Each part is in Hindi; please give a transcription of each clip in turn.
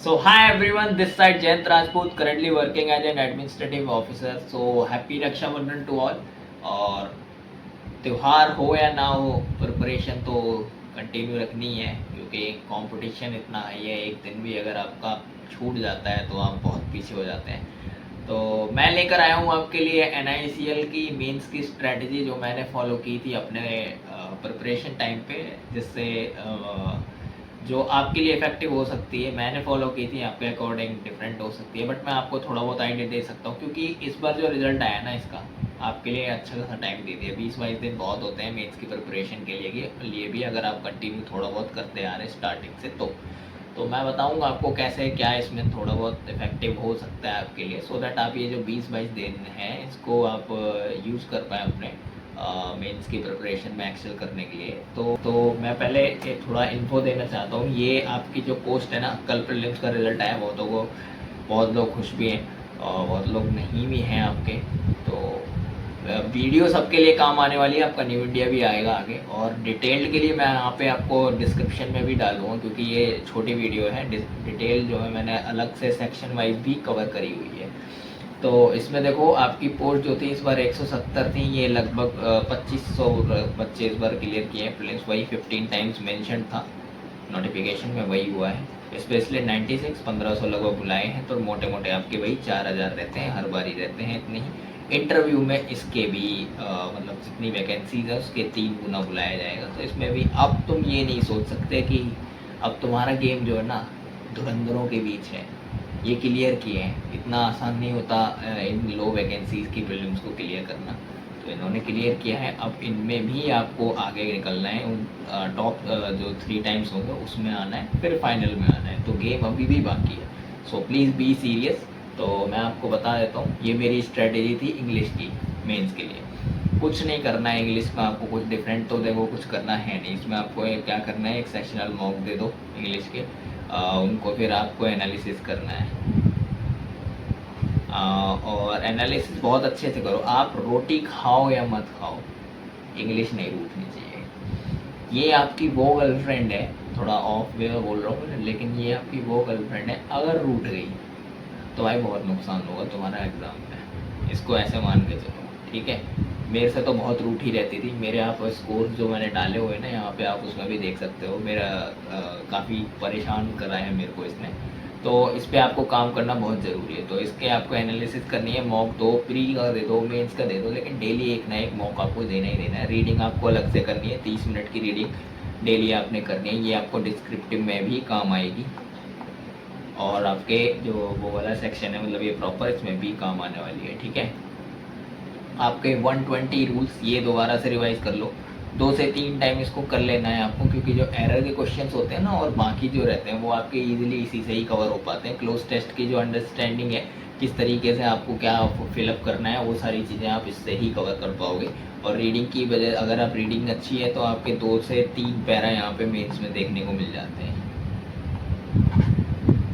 So hi everyone, this side Jayant Rajput, currently working as an administrative officer. So happy Rakshabandhan to all. और त्योहार हो या ना हो, प्रिपरेशन तो कंटिन्यू रखनी है क्योंकि कंपटीशन इतना हाई है। एक दिन भी अगर आपका छूट जाता है तो आप बहुत पीछे हो जाते हैं। तो मैं लेकर आया हूँ आपके लिए NICL की मेंस की स्ट्रेटजी जो मैंने फॉलो की थी अपने प्रिपरेशन टाइम पे, जिससे जो आपके लिए इफेक्टिव हो सकती है। मैंने फॉलो की थी, आपके अकॉर्डिंग डिफरेंट हो सकती है, बट मैं आपको थोड़ा बहुत आइडिया दे सकता हूँ क्योंकि इस बार जो रिजल्ट आया ना इसका आपके लिए अच्छा खासा टाइम दे दिया। 20-22 दिन बहुत होते हैं मेंस की प्रिपरेशन के लिए भी अगर आप कंटिन्यू थोड़ा बहुत करते आ रहे हैं स्टार्टिंग से तो मैं बताऊंगा आपको कैसे क्या इसमें थोड़ा बहुत इफेक्टिव हो सकता है आपके लिए, सो दैट आप ये जो 20-22 दिन हैं इसको आप यूज़ कर पाएँ अपने मेंस की प्रिपरेशन में एक्सेल करने के लिए। तो मैं पहले एक थोड़ा इन्फो देना चाहता हूँ। ये आपकी जो पोस्ट है ना, कल प्रीलिम्स का रिजल्ट आया, बहुत लोग खुश भी हैं और बहुत लोग नहीं भी हैं आपके। तो वीडियो सबके लिए काम आने वाली है, आपका न्यू इंडिया भी आएगा आगे, और डिटेल्ड के लिए मैं यहाँ पे आपको डिस्क्रिप्शन में भी डालूँगा क्योंकि ये छोटी वीडियो है। डिटेल जो है मैंने अलग से सेक्शन वाइज भी कवर करी हुई है। तो इसमें देखो आपकी पोस्ट जो थी इस बार 170 थी, ये लगभग 2500 बच्चे इस बार क्लियर किए हैं प्रीलिम्स। वही 15 टाइम्स मेंशन था नोटिफिकेशन में, वही हुआ है। स्पेशली 96 1500 लगभग बुलाए हैं, तो मोटे मोटे आपके वही 4000 रहते हैं, हर बार ही रहते हैं इतने ही। इंटरव्यू में इसके भी मतलब जितनी वैकेंसीज है उसके 3 गुना बुलाया जाएगा। तो इसमें भी अब तुम ये नहीं सोच सकते कि अब तुम्हारा गेम जो है ना धुरंधरों के बीच है, ये क्लियर किए हैं। इतना आसान नहीं होता इन लो वैकेंसीज़ की प्रीलिम्स को क्लियर करना, तो इन्होंने क्लियर किया है। अब इनमें भी आपको आगे निकलना है, उन टॉप जो 3 टाइम्स होंगे उसमें आना है, फिर फाइनल में आना है। तो गेम अभी भी बाकी है, सो प्लीज़ बी सीरियस। तो मैं आपको बता देता हूँ, ये मेरी स्ट्रेटेजी थी इंग्लिश की मेंस के लिए। कुछ नहीं करना है इंग्लिश में आपको, कुछ डिफरेंट तो देखो कुछ करना है नहीं इसमें। आपको क्या करना है, एक सेक्शनल मॉक दे दो इंग्लिश के, उनको फिर आपको एनालिसिस करना है। और एनालिसिस बहुत अच्छे से करो। आप रोटी खाओ या मत खाओ, इंग्लिश नहीं रूठनी चाहिए। ये आपकी वो गर्लफ्रेंड है, थोड़ा ऑफ वे में बोल रहा हूँ लेकिन ये आपकी वो गर्लफ्रेंड है, अगर रूठ गई तो भाई बहुत नुकसान होगा तुम्हारा एग्ज़ाम में, इसको ऐसे मान के चलो, ठीक है। मेरे से तो बहुत रूठी रहती थी। मेरे आप स्कोर जो मैंने डाले हुए ना यहाँ पे, आप उसमें भी देख सकते हो। मेरा काफ़ी परेशान करा है मेरे को इसने। तो इस पे आपको काम करना बहुत ज़रूरी है। तो इसके आपको एनालिसिस करनी है। मॉक दो, प्री का दे दो, मेंस का दे दो, लेकिन डेली एक ना एक मॉक आपको देना ही देना है। रीडिंग आपको अलग से करनी है, 30 मिनट की रीडिंग डेली आपने करनी है। ये आपको डिस्क्रिप्टिव में भी काम आएगी, और आपके जो वो वाला सेक्शन है, मतलब ये प्रॉपर, इसमें भी काम आने वाली है, ठीक है। आपके 120 रूल्स ये दोबारा से रिवाइज कर लो, 2 से 3 टाइम इसको कर लेना है आपको, क्योंकि जो एरर के क्वेश्चंस होते हैं ना और बाकी जो रहते हैं वो आपके इजीली इसी से ही कवर हो पाते हैं। क्लोज टेस्ट की जो अंडरस्टैंडिंग है, किस तरीके से आपको क्या फिलअप करना है, वो सारी चीज़ें आप इससे ही कवर कर पाओगे। और रीडिंग की वजह, अगर आप रीडिंग अच्छी है तो आपके 2 से 3 पैरा यहाँ पे मेंस में देखने को मिल जाते हैं।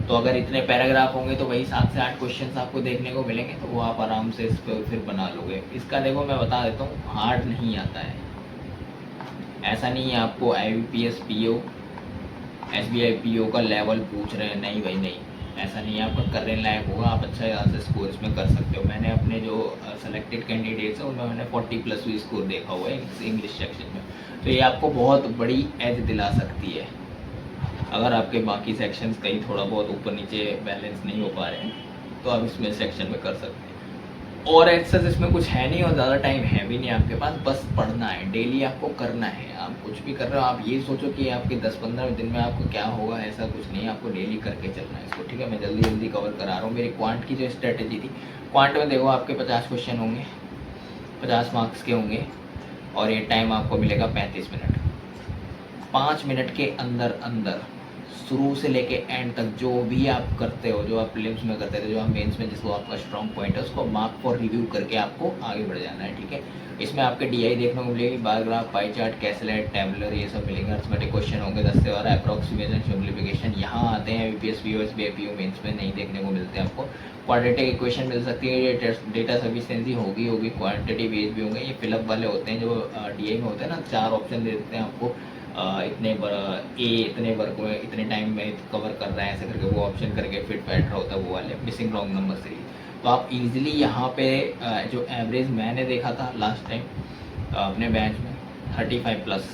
तो अगर इतने पैराग्राफ होंगे तो वही 7 से 8 क्वेश्चंस आपको देखने को मिलेंगे, तो वो आप आराम से इस पर फिर बना लोगे। इसका देखो मैं बता देता हूँ, हार्ड नहीं आता है। ऐसा नहीं है आपको IBPS PO SBI PO का लेवल पूछ रहे हैं, नहीं भाई नहीं, ऐसा नहीं है। आपका करने लायक होगा, आप अच्छा यहाँ से स्कोर इसमें कर सकते हो। मैंने अपने जो सेलेक्टेड कैंडिडेट्स हैं उनमें मैंने 40+ भी स्कोर देखा हुआ है इंग्लिश सेक्शन में। तो ये आपको बहुत बड़ी एज दिला सकती है। अगर आपके बाकी सेक्शंस कहीं थोड़ा बहुत ऊपर नीचे बैलेंस नहीं हो पा रहे हैं तो आप इसमें सेक्शन में कर सकते हैं। और एक्सेस इसमें कुछ है नहीं और ज़्यादा टाइम है भी नहीं आपके पास, बस पढ़ना है, डेली आपको करना है। आप कुछ भी कर रहे हो, आप ये सोचो कि आपके 10-15 दिन में आपको क्या होगा, ऐसा कुछ नहीं है। आपको डेली करके चलना है इसको, ठीक है। मैं जल्दी जल्दी कवर करा रहा हूँ। मेरी क्वांट की जो स्ट्रेटेजी थी, क्वांट में देखो आपके 50 क्वेश्चन होंगे, 50 मार्क्स के होंगे, और ये टाइम आपको मिलेगा 35 मिनट। 5 मिनट के अंदर अंदर शुरू से लेके एंड तक जो भी आप करते हो, जो आप प्रीलिम्स में करते थे, जो आप मेंस में जिसको आपका स्ट्रॉन्ग पॉइंट है, उसको मार्क फॉर रिव्यू करके आपको आगे बढ़ जाना है, ठीक है। इसमें आपके DI देखने को मिलेगी, bar graph, pie chart, caselet, tabular, ये सब मिलेंगे। अर्थमेटिक क्वेश्चन होंगे 10 से 12, अप्रॉक्सीमेशन, सिम्प्लीफिकेशन यहाँ आते हैं। IBPS PO SBI PO mains में नहीं देखने को मिलते आपको। क्वाड्रेटिक इक्वेशन मिल सकती है, डेटा सफिशिएंसी होगी, क्वांटिटेटिव एज भी होंगे। ये फिलअप वाले होते हैं जो DI में होते हैं ना, 4 ऑप्शन दे देते हैं आपको, इतने ए इतने वर्क में इतने टाइम में कवर कर रहा है, ऐसे करके वो ऑप्शन करके फिट फैट रहा होता है, वो वाले मिसिंग रॉन्ग नंबर सीरीज। तो आप इजीली यहाँ पे जो एवरेज मैंने देखा था लास्ट टाइम अपने बैच में 35 प्लस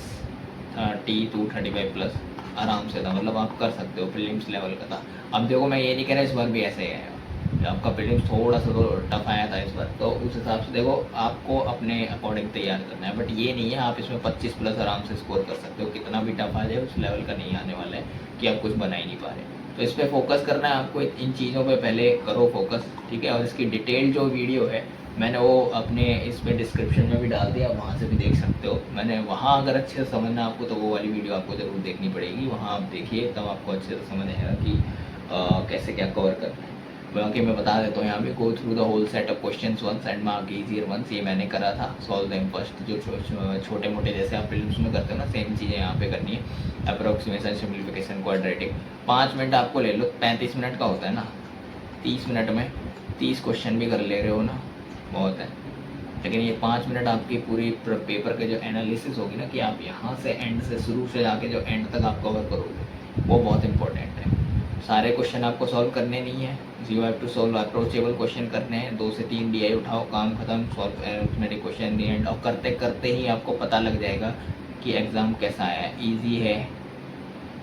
30 to 35 प्लस आराम से था, मतलब आप कर सकते हो, प्रीलिम्स लेवल का था। अब देखो मैं ये नहीं कह रहा इस बार भी ऐसे ही आएगा, आपका प्रीलिम्स थोड़ा सा तो टफ आया था इस बार, तो उस हिसाब से देखो आपको अपने अकॉर्डिंग तैयार करना है। बट ये नहीं है आप इसमें 25 प्लस आराम से स्कोर कर सकते हो, कितना भी टफ आ जाए उस लेवल का नहीं आने वाला है कि आप कुछ बना ही नहीं पा रहे। तो इस पर फोकस करना है आपको, इन चीज़ों पे पहले करो फोकस, ठीक है। और इसकी डिटेल जो वीडियो है मैंने वो अपने इस पे डिस्क्रिप्शन में भी डाल दिया, वहाँ से भी देख सकते हो। मैंने वहाँ अगर अच्छे से समझना आपको तो वो वाली वीडियो आपको ज़रूर देखनी पड़ेगी, वहाँ आप देखिए तब आपको अच्छे से समझ आएगा कि कैसे क्या कवर करना है। बाकी मैं बता देता हूँ यहाँ पे, go through the whole set of questions once and mark easier ones, ये मैंने करा था। सॉल्व देम फर्स्ट, जो छोटे मोटे जैसे आप प्रीलिम्स में करते हो ना, सेम चीज़ें यहाँ पे करनी है। Approximation, simplification, quadratic. 5 मिनट आपको ले लो, 35 मिनट का होता है ना, 30 मिनट में 30 क्वेश्चन भी कर ले रहे हो ना, बहुत है। लेकिन ये 5 मिनट आपकी पूरी पेपर के जो एनालिसिस होगी ना, कि आप यहाँ से एंड से शुरू से जाके जो एंड तक आप कवर करोगे, वो बहुत इंपॉर्टेंट है। सारे क्वेश्चन आपको सॉल्व करने नहीं है, you have to solve approachable question करने हैं। 2 से 3 DI उठाओ, काम खत्म, solve arithmetic question the end. और करते करते ही आपको पता लग जाएगा कि एग्ज़ाम कैसा है, ईजी है,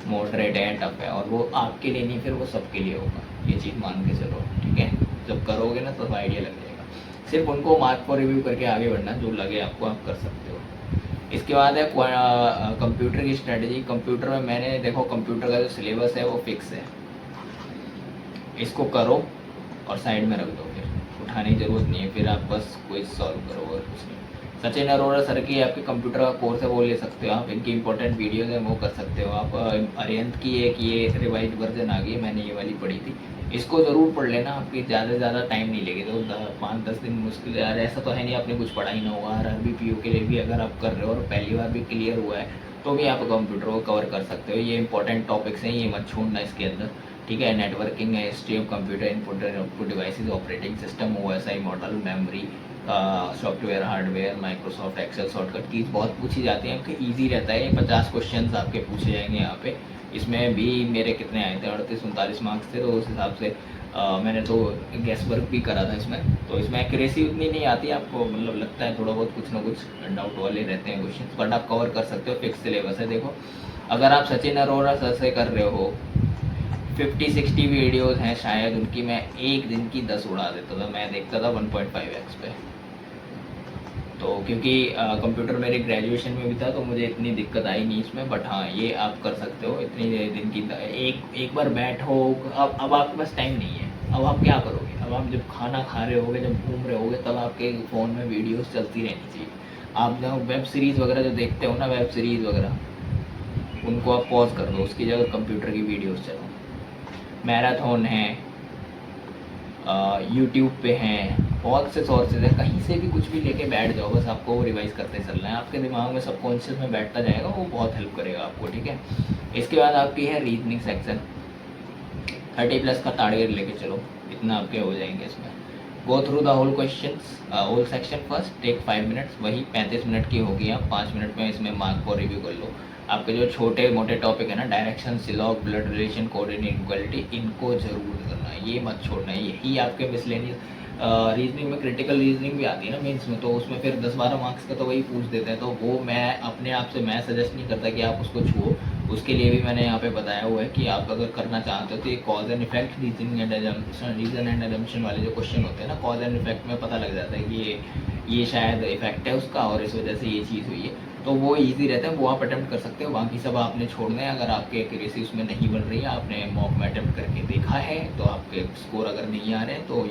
मॉडरेट है, टफ है। और वो आपके लिए नहीं, फिर वो सबके लिए होगा, ये चीज़ मान के चलो, ठीक है। जब करोगे ना तो आइडिया लग जाएगा। सिर्फ उनको मार्क को रिव्यू करके आगे बढ़ना, जो लगे आपको आप कर सकते हो। इसके बाद है कंप्यूटर की स्ट्रेटजी। कंप्यूटर में मैंने देखो, कंप्यूटर का जो सिलेबस है वो फिक्स है, इसको करो और साइड में रख दो, फिर उठाने की ज़रूरत नहीं है, फिर आप बस क्विज सॉल्व करो और कुछ नहीं। सचिन अरोड़ा सर की आपके कंप्यूटर का कोर्स है, वो ले सकते हो आप, इनकी इंपॉर्टेंट वीडियोज़ हैं वो कर सकते हो आप। अरिहंत की एक ये रिवाइज वर्जन आ गई है, मैंने ये वाली पढ़ी थी, इसको ज़रूर पढ़ लेना, आपकी ज़्यादा से ज़्यादा टाइम नहीं लेगी, तो 5-10 दिन मुश्किल है यार। ऐसा तो है नहीं आपने कुछ पढ़ा ही ना होगा। RRB PO के लिए भी अगर आप कर रहे हो और पहली बार भी क्लियर हुआ है तो भी आप कंप्यूटर को कवर कर सकते हो। ये इंपॉर्टेंट टॉपिक्स हैं, ये मत छोड़ना इसके अंदर, ठीक है। नेटवर्किंग है, history of computer, input and output devices, operating system, OSI model, memory, software, hardware, Microsoft Excel, shortcut keys बहुत पूछी जाती हैं आपके, ईजी रहता है। 50 क्वेश्चन आपके पूछे जाएंगे यहाँ पे। इसमें भी मेरे कितने आए थे, 38-39 मार्क्स थे, तो उस हिसाब से मैंने तो गैस वर्क भी करा था इसमें, तो इसमें एक्यूरेसी उतनी नहीं आती आपको, मतलब लगता है थोड़ा बहुत कुछ ना कुछ डाउट वाले रहते हैं क्वेश्चन, बट आप कवर कर सकते हो, फिक्स सिलेबस है। देखो अगर आप सचिन अरोड़ा सर से कर रहे हो, 50-60 वीडियोज़ हैं शायद उनकी, मैं एक दिन की 10 उड़ा देता था, मैं देखता था 1.5x पे। तो क्योंकि कंप्यूटर मेरे ग्रेजुएशन में भी था तो मुझे इतनी दिक्कत आई नहीं इसमें, बट हाँ ये आप कर सकते हो इतनी दिन की एक बार बैठो। अब आपके पास टाइम नहीं है, अब आप क्या करोगे, अब आप जब खाना खा रहे होगे, जब घूम रहे होगे, तब आपके फ़ोन में वीडियोस चलती रहनी चाहिए। आप जब वेब सीरीज़ वगैरह जो देखते हो ना, वेब सीरीज़ वगैरह, उनको आप पॉज कर दो, उसकी जगह कंप्यूटर की वीडियोज़ चलाओ। मैराथन है, यूट्यूब पे हैं, बहुत से सोर्सेज हैं, कहीं से भी कुछ भी लेके बैठ जाओ, बस आपको रिवाइज करते चलना है, आपके दिमाग में सबकॉन्शियस में बैठता जाएगा, वो बहुत हेल्प करेगा आपको, ठीक है। इसके बाद आपकी है रीजनिंग सेक्शन, 30 प्लस का टारगेट लेके चलो, इतना आपके हो जाएंगे इसमें। Go through the whole questions, whole section first, take 5 minutes, वही 35 मिनट की होगी, आप 5 मिनट में इसमें मार्क को रिव्यू कर लो। आपके जो छोटे मोटे टॉपिक है ना, direction, syllogism, blood relation, coordinate, equality, इनको जरूर करना है, ये मत छोड़ना है। यही आपके मिसलेनियस रीजनिंग में क्रिटिकल रीजनिंग भी आती है ना मेंस में, तो उसमें फिर 10-12 मार्क्स का तो वही पूछ देते हैं, तो वो मैं अपने आप से मैं सजेस्ट नहीं करता कि आप उसको छुओ। उसके लिए भी मैंने यहाँ पे बताया हुआ है कि आप अगर करना चाहते हो तो ये cause and effect, reasoning and reason and assumption वाले जो क्वेश्चन होते हैं ना, कॉज एंड इफेक्ट में पता लग जाता है कि ये शायद इफेक्ट है उसका और इस वजह से ये चीज़ हुई है, तो वो इजी रहता है, वो आप अटेम्प्ट कर सकते हो। बाकी सब आपने छोड़ना है, अगर आपके एक्यूरेसी उसमें नहीं बन रही है, आपने मॉक में अटेम्प्ट करके देखा है, तो आपके स्कोर अगर नहीं आ रहे हैं तो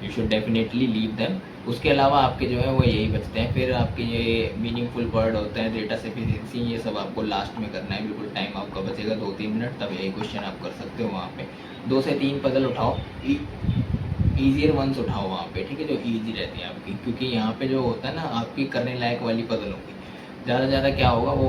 you should definitely leave them. उसके अलावा आपके जो है वो यही बचते हैं, फिर आपके ये मीनिंगफुल वर्ड होते हैं, डेटा सफिशिएंसी, ये सब आपको लास्ट में करना है, बिल्कुल टाइम आपका बचेगा 2-3 मिनट, तब यही क्वेश्चन आप कर सकते हो वहाँ पे। 2 से 3 पजल उठाओ, ईजियर वंस उठाओ वहाँ पे, ठीक है, जो ईजी रहती है आपकी, क्योंकि यहाँ पे जो होता है ना, आपकी करने लायक वाली पजल होगी, ज़्यादा से ज़्यादा क्या होगा वो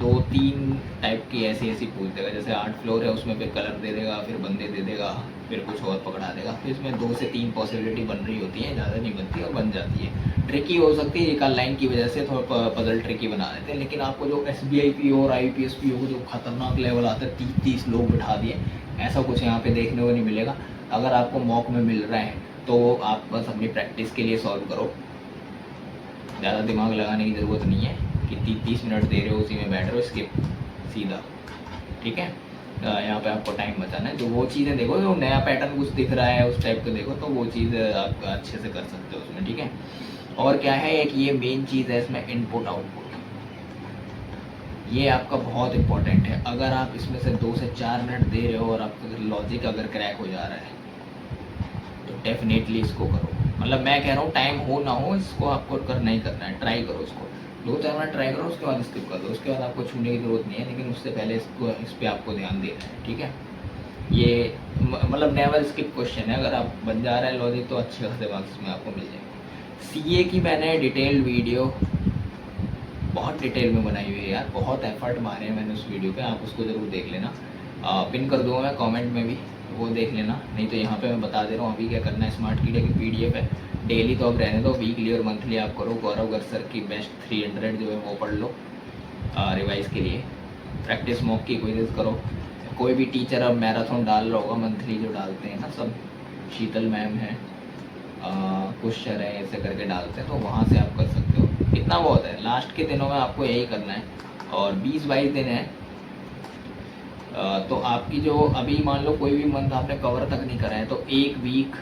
2-3 टाइप की ऐसी पूछ देगा, जैसे 8 फ्लोर है उसमें फिर कलर दे देगा, फिर बंदे दे देगा, फिर कुछ और पकड़ा देगा। फिर इसमें 2 से 3 पॉसिबिलिटी बन रही होती है, ज़्यादा नहीं बनती और बन जाती है। ट्रिकी हो सकती है, एक आध लाइन की वजह से थोड़ा पजल ट्रिकी बना देते हैं, लेकिन आपको जो SBI PO और IPS PO को जो खतरनाक लेवल आता है, 30-30 लोग बिठा दिए, ऐसा कुछ यहाँ पे देखने को नहीं मिलेगा। अगर आपको मॉक में मिल रहा है तो आप बस अपनी प्रैक्टिस के लिए सॉल्व करो, ज़्यादा दिमाग लगाने की ज़रूरत नहीं है कि 30 मिनट दे रहे हो उसी में बैठ रहे हो, स्किप सीधा, ठीक है। यहाँ पे आपको टाइम बचाना है, तो वो चीज़ें देखो, जो नया पैटर्न कुछ दिख रहा है उस टाइप का देखो, तो वो चीज़ आप अच्छे से कर सकते हो उसमें, ठीक है। और क्या है, एक ये मेन चीज़ है इसमें, इनपुट आउटपुट, ये आपका बहुत इंपॉर्टेंट है। अगर आप इसमें से 2 से 4 मिनट दे रहे हो और आपका लॉजिक अगर क्रैक हो जा रहा है तो डेफिनेटली इसको करो। मतलब मैं कह रहा हूँ टाइम हो ना हो, इसको आपको करना ही करना है, ट्राई करो इसको, 2-4 मिनट ट्राई करो, उसके बाद स्किप कर दो, उसके बाद आपको छूने की ज़रूरत नहीं है, लेकिन उससे पहले इस पर आपको ध्यान देना है, ठीक है। ये मतलब नेवर स्किप क्वेश्चन है, अगर आप बन जा रहा है लॉजिक तो अच्छे खासे मार्क्स में आपको मिल जाएंगे। CA की मैंने डिटेल्ड वीडियो बहुत डिटेल में बनाई हुई है यार, बहुत एफर्ट मारे हैं मैंने उस वीडियो पे, आप उसको ज़रूर देख लेना, पिन कर दूँगा मैं कमेंट में भी, वो देख लेना। नहीं तो यहाँ पे मैं बता दे रहा हूँ अभी क्या करना है। स्मार्ट कीडा की PDF है, डेली तो अब रहने दो, वीकली और मंथली आप करो। गौरव गर सर की बेस्ट 300 जो है वो पढ़ लो रिवाइज के लिए, प्रैक्टिस मॉक की क्विज़ करो। कोई भी टीचर अब मैराथन डाल रहा होगा मंथली, जो डालते हैं ना सब, शीतल मैम है, कुछ सर है, ऐसे करके डालते हैं, तो वहाँ से आप कर सकते हो, इतना बहुत है। लास्ट के दिनों में आपको यही करना है, और 20-22 दिन है, तो आपकी जो अभी मान लो कोई भी मंथ आपने कवर तक नहीं करा है, तो 1 वीक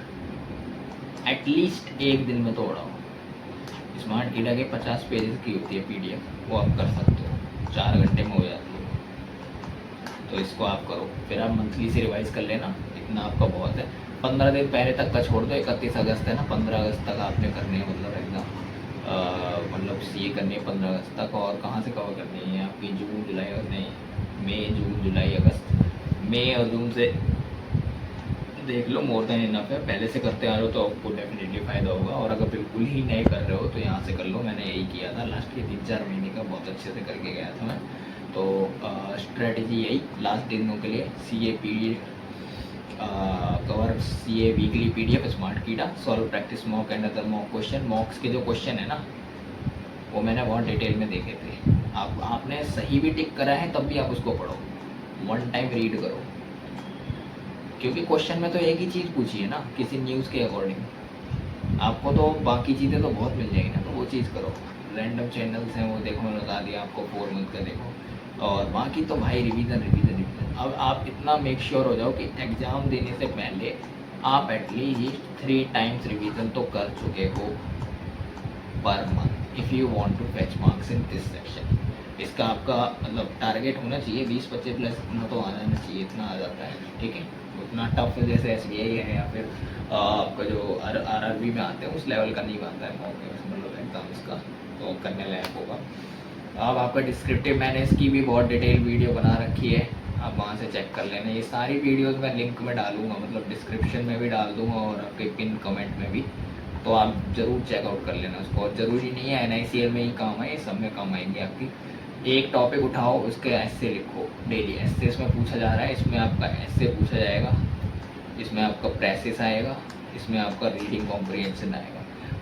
एटलीस्ट 1 दिन में तो उड़ाओ। स्मार्ट कीडा के 50 पेजेस की होती है PDF, वो आप कर सकते हो, 4 घंटे में हो जाती है, तो इसको आप करो। फिर आप मंथली से रिवाइज कर लेना, इतना आपका बहुत है। 15 दिन पहले तक का छोड़ दो, 31 अगस्त है ना, 15 अगस्त तक आपने करने हैं, मतलब एकदम मतलब CA करनी है 15 अगस्त तक। और कहाँ से कवर करनी है आपकी, जून जुलाई और नहीं, मई जून जुलाई अगस्त, मई और जून से देख लो, मोर देन इनफ है। पहले से करते आ रहे हो तो आपको डेफिनेटली फ़ायदा होगा, और अगर बिल्कुल ही नहीं कर रहे हो तो यहाँ से कर लो। मैंने यही किया था, लास्ट के 3-4 महीने का बहुत अच्छे से करके गया था मैं। तो स्ट्रेटजी यही, लास्ट दिनों के लिए CA cover, CA weekly PDF smart कीडा, solve practice mock and other mock question. Mocks के जो क्वेश्चन है ना, वो मैंने बहुत डिटेल में देखे थे। आपने सही भी टिक करा है तब भी आप उसको पढ़ो, 1 टाइम रीड करो, क्योंकि क्वेश्चन में तो एक ही चीज़ पूछी है ना, किसी न्यूज़ के अकॉर्डिंग। आपको तो बाकी चीज़ें तो बहुत मिल जाएगी ना, तो वो चीज़ करो। रैंडम चैनल्स हैं वो देखो, मैंने बता दिया आपको, 4 मंथ का देखो, और बाकी तो भाई रिवीजन रिवीजन रिवीजन। अब आप इतना मेक श्योर हो जाओ कि एग्ज़ाम देने से पहले आप एटलीस्ट 3 टाइम्स रिवीजन तो कर चुके हो per month, if you want to fetch marks in this section. इसका आपका मतलब टारगेट होना चाहिए 20-25 प्लस, इतना तो आ जाना चाहिए, इतना आ जाता है, ठीक है। उतना टफ जैसे SBI है या फिर आपका जो RRB में आते हैं उस लेवल का नहीं बनता है मॉक मतलब एग्जाम इसका, तो करने लायक होगा। अब आपका डिस्क्रिप्टिव, मैंने इसकी भी बहुत डिटेल वीडियो बना रखी है, आप वहाँ से चेक कर लेना। ये सारी वीडियोस मैं लिंक में डालूंगा, मतलब डिस्क्रिप्शन में भी डाल दूंगा और आपके पिन कमेंट में भी, तो आप ज़रूर चेकआउट कर लेना उसको। और ज़रूरी नहीं है NICL में ही काम आए, सब में काम आएंगे आपकी। एक टॉपिक उठाओ, उसके ऐसे लिखो डेली, ऐसे इसमें पूछा जा रहा है, इसमें आपका ऐसे पूछा जाएगा, इसमें आपका प्रेसिस आएगा, इसमें आपका रीडिंग कॉम्प्रिहेंशन आएगा।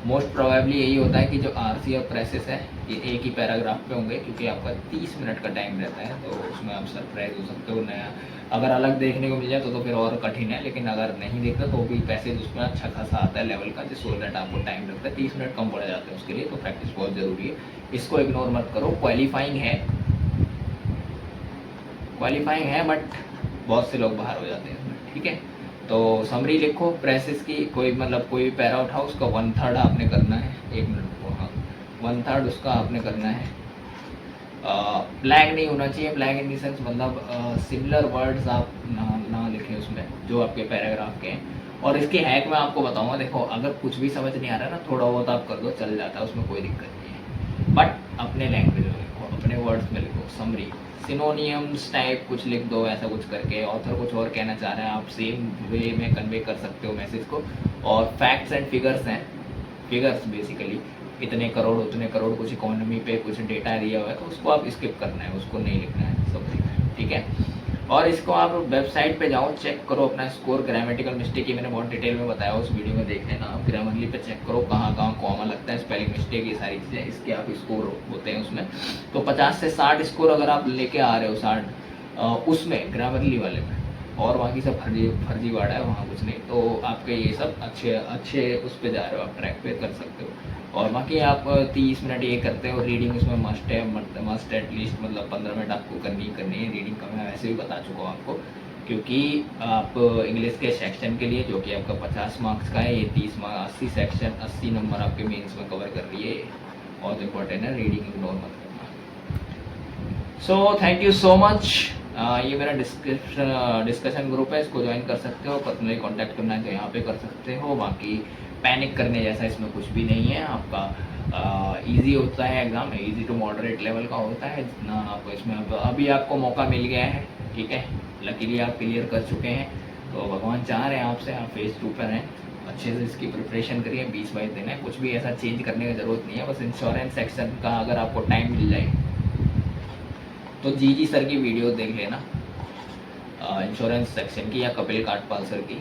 मोस्ट प्रोबेबली यही होता है कि जो RC और प्रेसिस है ये एक ही पैराग्राफ पे होंगे, क्योंकि आपका 30 मिनट का टाइम रहता है, तो उसमें आप सरप्राइज हो सकते हो। नया अगर अलग देखने को मिल जाए तो फिर और कठिन है, लेकिन अगर नहीं देखता तो भी पैसेज उसमें अच्छा खासा आता है लेवल का, जिससे सो दैट आपको टाइम लगता है, 30 मिनट कम पड़ जाते हैं उसके लिए, तो प्रैक्टिस बहुत ज़रूरी है, इसको इग्नोर मत करो। क्वालिफाइंग है बट बहुत से लोग बाहर हो जाते हैं इसमें, ठीक है। तो समरी लिखो प्रेसिस की, कोई मतलब कोई भी पैरा उठाओ, उसका 1/3 आपने करना है, 1 मिनट को, हाँ 1/3 उसका आपने करना है। ब्लैक नहीं होना चाहिए, ब्लैक इन द सेंस मतलब सिमिलर वर्ड्स आप ना लिखें उसमें जो आपके पैराग्राफ के हैं। और इसके हैक मैं आपको बताऊंगा, देखो अगर कुछ भी समझ नहीं आ रहा है ना, थोड़ा बहुत आप कर दो, चल जाता है, उसमें कोई दिक्कत नहीं है, बट अपने लैंग्वेज में लिखो, अपने वर्ड्स में लिखो। समरी, सिनोनियम्स टाइप कुछ लिख दो, ऐसा कुछ करके। ऑथर कुछ और कहना चाह रहे हैं, आप सेम वे में कन्वे कर सकते हो मैसेज को। और फैक्ट्स एंड फिगर्स हैं, फिगर्स बेसिकली इतने करोड़ उतने करोड़ कुछ इकोनॉमी पे कुछ डेटा दिया हुआ है, तो उसको आप स्किप करना है, उसको नहीं लिखना है, सब लिखना है, ठीक है। और इसको आप वेबसाइट पे जाओ, चेक करो अपना स्कोर। ग्रामेटिकल मिस्टेक ये मैंने बहुत डिटेल में बताया, उस वीडियो में देख लेना आप। ग्रामरली पे चेक करो कहाँ कहाँ कॉमा लगता है, स्पेलिंग मिस्टेक, ये सारी चीज़ें इसके आप स्कोर होते हैं उसमें। तो 50 से 60 स्कोर अगर आप लेके आ रहे हो, 60 उसमें ग्रामरली वाले में, और बाकी सब फर्जी वाड़ा है, वहाँ कुछ नहीं, तो आपके ये सब अच्छे अच्छे उस पर जा रहे हो, आप ट्रैक पे कर सकते हो। और बाकी आप 30 मिनट ये करते हो, रीडिंग उसमें मस्ट है, मस्ट एटलीस्ट मतलब 15 मिनट आपको करनी है। रीडिंग का मैं वैसे भी बता चुका हूँ आपको, क्योंकि आप इंग्लिश के सेक्शन के लिए जो कि आपका 50 मार्क्स का है, ये 30 मार्क्स 80 सेक्शन 80 नंबर आपके मेंस में कवर कर रही है। बहुत इंपॉर्टेंट है, रीडिंग इग्नोर मत करना। So thank you so much. ये मेरा डिस्कशन ग्रुप है, इसको ज्वाइन कर सकते हो। पर्सनली कांटेक्ट करना है तो यहाँ पे कर सकते हो। बाकी पैनिक करने जैसा इसमें कुछ भी नहीं है। आपका इजी होता है exam, easy to moderate level का होता है जितना आपको इसमें अभी आपको मौका मिल गया है, ठीक है। लकीली आप क्लियर कर चुके हैं, तो भगवान चाह रहे हैं आपसे, आप फेज 2 पर हैं, अच्छे से इसकी प्रिपरेशन करिए। 20-22 दिन है, कुछ भी ऐसा चेंज करने की ज़रूरत नहीं है। बस इंश्योरेंस सेक्शन का अगर आपको टाइम मिल जाए तो जी सर की वीडियो देख लेना, इंश्योरेंस सेक्शन की, या कपिल काटपाल सर की।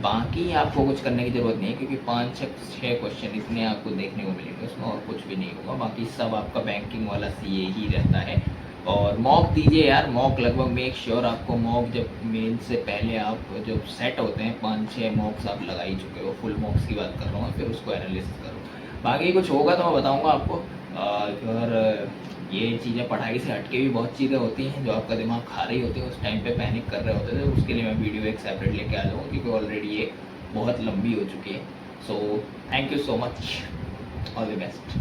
बाकी आपको कुछ करने की ज़रूरत नहीं है, क्योंकि 5-6 क्वेश्चन इतने आपको देखने को मिलेंगे उसमें, और कुछ भी नहीं होगा। बाकी सब आपका बैंकिंग वाला सीए ही रहता है। और मॉक दीजिए यार, मॉक लगभग मेक श्योर आपको मॉक जब मेन से पहले आप जब सेट होते हैं 5-6 मॉक्स आप लगा ही चुके हो। फुल मॉक्स की बात कर रहा हूँ, फिर उसको एनालिसिस करो। बाकी कुछ होगा तो मैं बताऊँगा आपको। अगर ये चीज़ें पढ़ाई से हटके भी बहुत चीज़ें होती हैं जो आपका दिमाग खा रही होती है, उस टाइम पे पैनिक कर रहे होते थे, उसके लिए मैं वीडियो एक सेपरेट लेके आ जाऊँगा, क्योंकि ऑलरेडी ये बहुत लंबी हो चुकी है। So thank you so much, all the best.